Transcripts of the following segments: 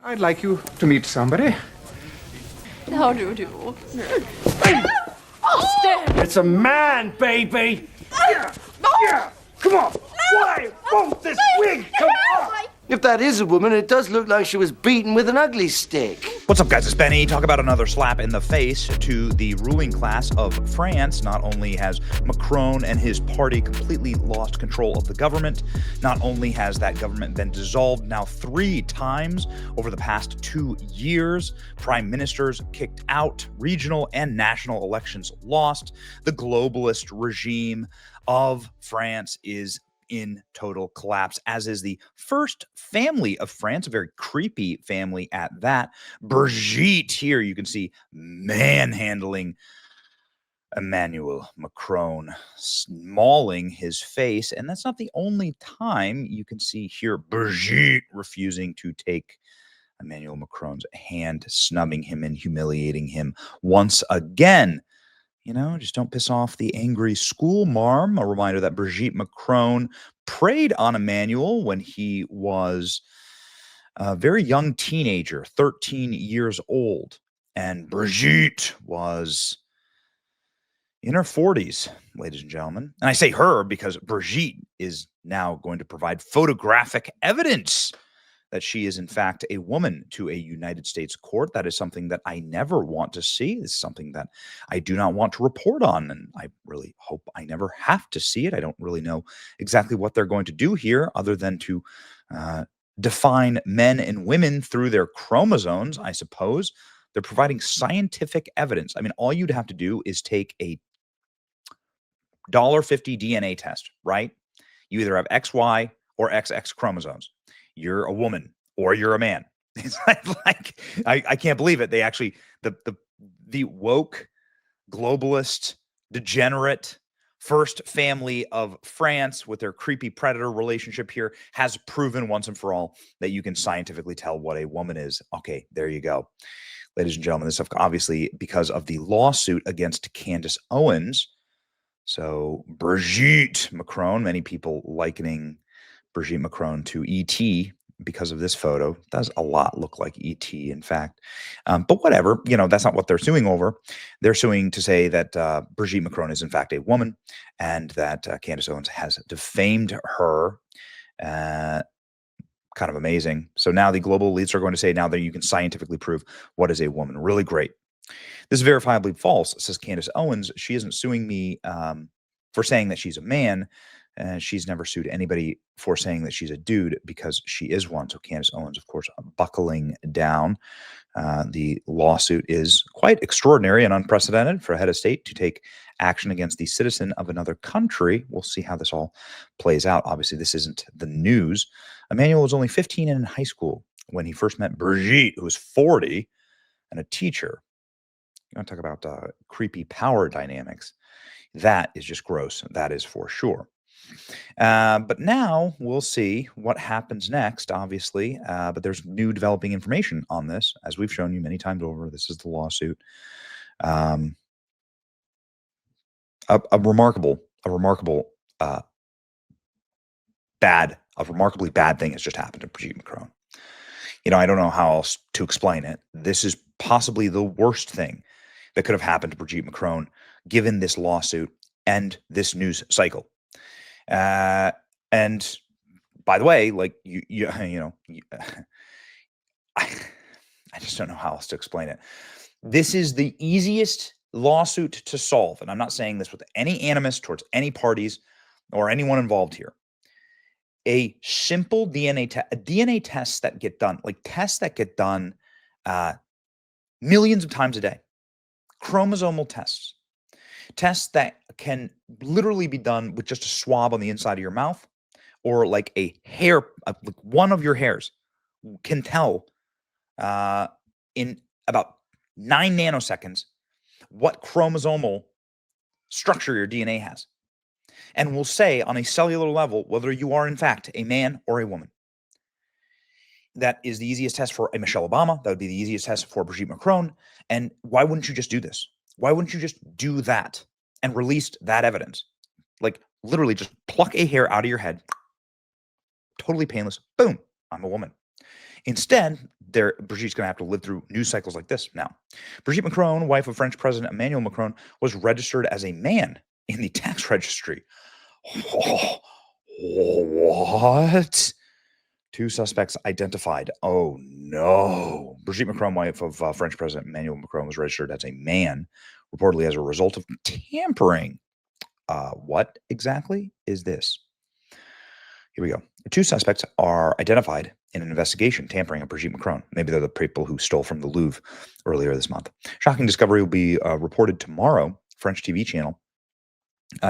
I'd like you to meet somebody. How do you do? Oh, stand! It's a man, baby! Yeah, come on. Why won't this wig come off? If that is a woman, it does look like she was beaten with an ugly stick. What's up, guys? It's Benny. Talk about another slap in the face to the ruling class of France. Not only has Macron and his party completely lost control of the government, not only has that government been dissolved now 3 times over the past 2 years, prime ministers kicked out, regional and national elections lost, the globalist regime of France is in total collapse, as is the first family of France, a very creepy family at that. Brigitte, here you can see manhandling Emmanuel Macron, mauling his face. And that's not the only time you can see here Brigitte refusing to take Emmanuel Macron's hand, snubbing him and humiliating him once again. You know, just don't piss off the angry school marm. A reminder that Brigitte Macron preyed on Emmanuel when he was a very young teenager, 13 years old. And Brigitte was in her 40s, ladies and gentlemen. And I say her because Brigitte is now going to provide photographic evidence that she is in fact a woman to a United States court. That is something that I never want to see. It's something that I do not want to report on, and I really hope I never have to see it. I don't really know exactly what they're going to do here other than to define men and women through their chromosomes, I suppose. They're providing scientific evidence. I mean, all you'd have to do is take a $1.50 DNA test, right? You either have XY or XX chromosomes. You're a woman or you're a man. It's like I can't believe it. They actually, the woke, globalist, degenerate first family of France with their creepy predator relationship here has proven once and for all that you can scientifically tell what a woman is. Okay, there you go. Ladies and gentlemen, this is obviously because of the lawsuit against Candace Owens. So Brigitte Macron, many people likening Brigitte Macron to E.T. because of this photo. It does a lot look like E.T., in fact. But whatever, you know, that's not what they're suing over. They're suing to say that Brigitte Macron is, in fact, a woman and that Candace Owens has defamed her. Kind of amazing. So now the global elites are going to say now that you can scientifically prove what is a woman. Really great. This is verifiably false, says Candace Owens. She isn't suing me for saying that she's a man. She's never sued anybody for saying that she's a dude because she is one. So Candace Owens, of course, buckling down. The lawsuit is quite extraordinary and unprecedented for a head of state to take action against the citizen of another country. We'll see how this all plays out. Obviously, this isn't the news. Emmanuel was only 15 and in high school when he first met Brigitte, who was 40 and a teacher. You want to talk about creepy power dynamics. That is just gross. That is for sure. But now we'll see what happens next, obviously. But there's new developing information on this, as we've shown you many times over. This is the lawsuit. A remarkably bad thing has just happened to Brigitte Macron. You know, I don't know how else to explain it. This is possibly the worst thing that could have happened to Brigitte Macron, given this lawsuit and this news cycle. And by the way, like I just don't know how else to explain it. This is the easiest lawsuit to solve. And I'm not saying this with any animus towards any parties or anyone involved here. A simple DNA tests that get done, like tests that get done millions of times a day, chromosomal tests that can literally be done with just a swab on the inside of your mouth, or like a hair, like one of your hairs can tell in about 9 nanoseconds what chromosomal structure your DNA has. And will say on a cellular level whether you are in fact a man or a woman. That is the easiest test for a Michelle Obama. That would be the easiest test for Brigitte Macron. And why wouldn't you just do this? Why wouldn't you just do that and release that evidence? Like literally just pluck a hair out of your head, totally painless. Boom, I'm a woman. Instead, Brigitte's going to have to live through news cycles like this now. Brigitte Macron, wife of French President Emmanuel Macron, was registered as a man in the tax registry. Oh, what? 2 suspects identified. Oh, no. Brigitte Macron, wife of French President Emmanuel Macron, was registered as a man, reportedly as a result of tampering. What exactly is this? Here we go. 2 suspects are identified in an investigation tampering of Brigitte Macron. Maybe they're the people who stole from the Louvre earlier this month. Shocking discovery will be reported tomorrow. French TV channel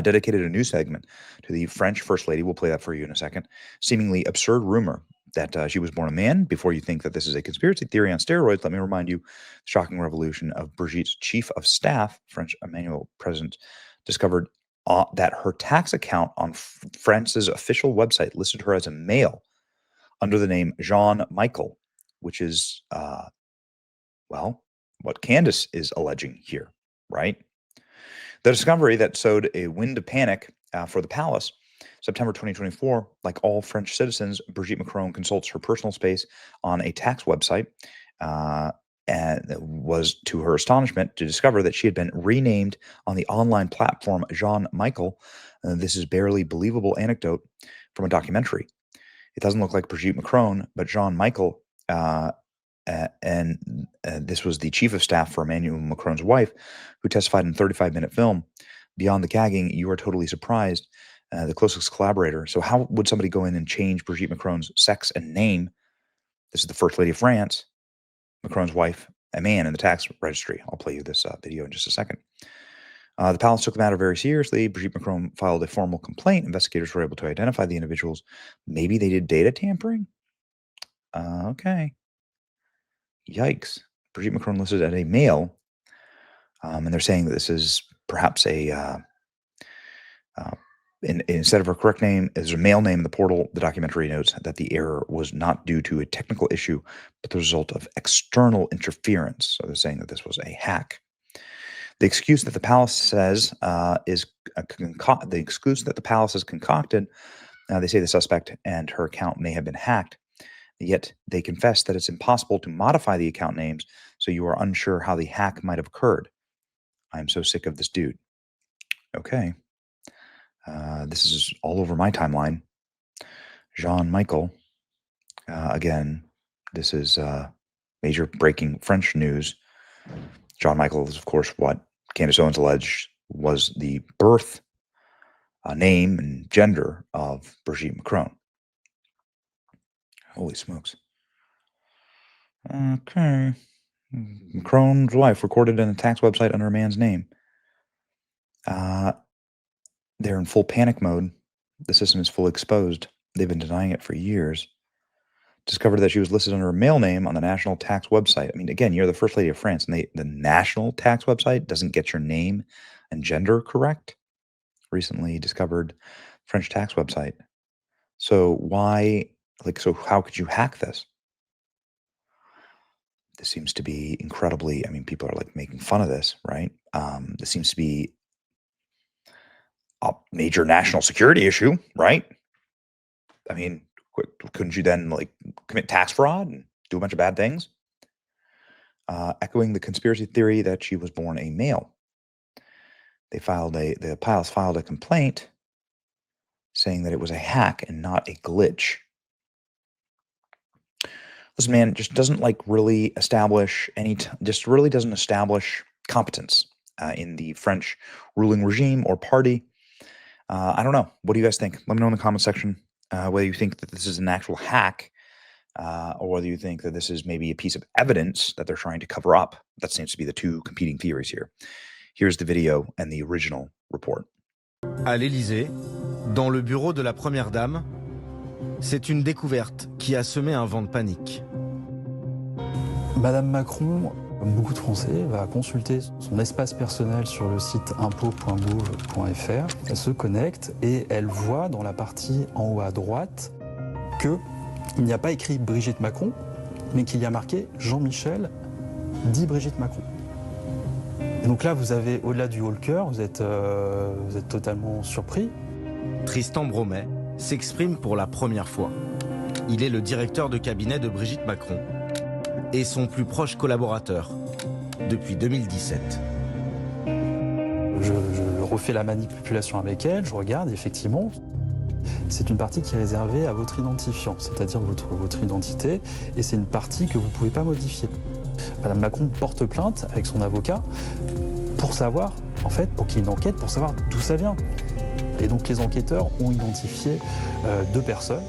dedicated a news segment to the French First Lady. We'll play that for you in a second. Seemingly absurd rumor that she was born a man. Before you think that this is a conspiracy theory on steroids, let me remind you the shocking revelation of Brigitte's chief of staff, French Emmanuel President, discovered that her tax account on France's official website listed her as a male under the name Jean Michael, which is, well, what Candace is alleging here, right? The discovery that sowed a wind of panic for the palace. September 2024, like all French citizens, Brigitte Macron consults her personal space on a tax website, and it was to her astonishment to discover that she had been renamed on the online platform Jean Michael. This is barely believable anecdote from a documentary. It doesn't look like Brigitte Macron, but Jean Michael, and this was the chief of staff for Emmanuel Macron's wife, who testified in a 35-minute film. Beyond the gagging, you are totally surprised. The closest collaborator. So how would somebody go in and change Brigitte Macron's sex and name? This is the First Lady of France, Macron's wife, a man in the tax registry. I'll play you this video in just a second. The palace took the matter very seriously. Brigitte Macron filed a formal complaint. Investigators were able to identify the individuals. Maybe they did data tampering? Okay. Yikes. Brigitte Macron listed as a male, and they're saying that this is perhaps a instead of her correct name is a male name in the portal. The documentary notes that the error was not due to a technical issue, but the result of external interference. So they're saying that this was a hack. The excuse that the palace says the excuse that the palace has concocted. They say the suspect and her account may have been hacked, yet they confess that it's impossible to modify the account names, so you are unsure how the hack might have occurred. I'm so sick of this dude. Okay. This is all over my timeline. Jean Michael. Again, this is major breaking French news. Jean Michael is, of course, what Candace Owens alleged was the birth name and gender of Brigitte Macron. Holy smokes. Okay. Macron's wife recorded in a tax website under a man's name. They're in full panic mode. The system is fully exposed. They've been denying it for years. Discovered that she was listed under a male name on the national tax website. I mean, again, you're the First Lady of France, and the national tax website doesn't get your name and gender correct. Recently discovered French tax website. So why, so how could you hack this? This seems to be incredibly, I mean, people are like making fun of this, right? This seems to be a major national security issue, right? I mean, couldn't you then like commit tax fraud and do a bunch of bad things? Echoing the conspiracy theory that she was born a male. The palace filed a complaint saying that it was a hack and not a glitch. Listen, man, just doesn't like really establish just really doesn't establish competence in the French ruling regime or party. I don't know. What do you guys think? Let me know in the comment section whether you think that this is an actual hack or whether you think that this is maybe a piece of evidence that they're trying to cover up. That seems to be the two competing theories here. Here's the video and the original report. À l'Élysée, dans le bureau de la Première Dame, c'est une découverte qui a semé un vent de panique. Madame Macron, comme beaucoup de Français, va consulter son espace personnel sur le site impôts.gouv.fr. Elle se connecte et elle voit dans la partie en haut à droite qu'il n'y a pas écrit Brigitte Macron, mais qu'il y a marqué Jean-Michel dit Brigitte Macron. Et donc là, vous avez, au-delà du haut le cœur, vous êtes totalement surpris. Tristan Bromet s'exprime pour la première fois. Il est le directeur de cabinet de Brigitte Macron et son plus proche collaborateur depuis 2017. Je refais la manipulation avec elle, je regarde, effectivement, c'est une partie qui est réservée à votre identifiant, c'est-à-dire votre identité, et c'est une partie que vous ne pouvez pas modifier. Madame Macron porte plainte avec son avocat pour savoir, en fait, pour qu'il y ait une enquête, pour savoir d'où ça vient. Et donc les enquêteurs ont identifié 2 personnes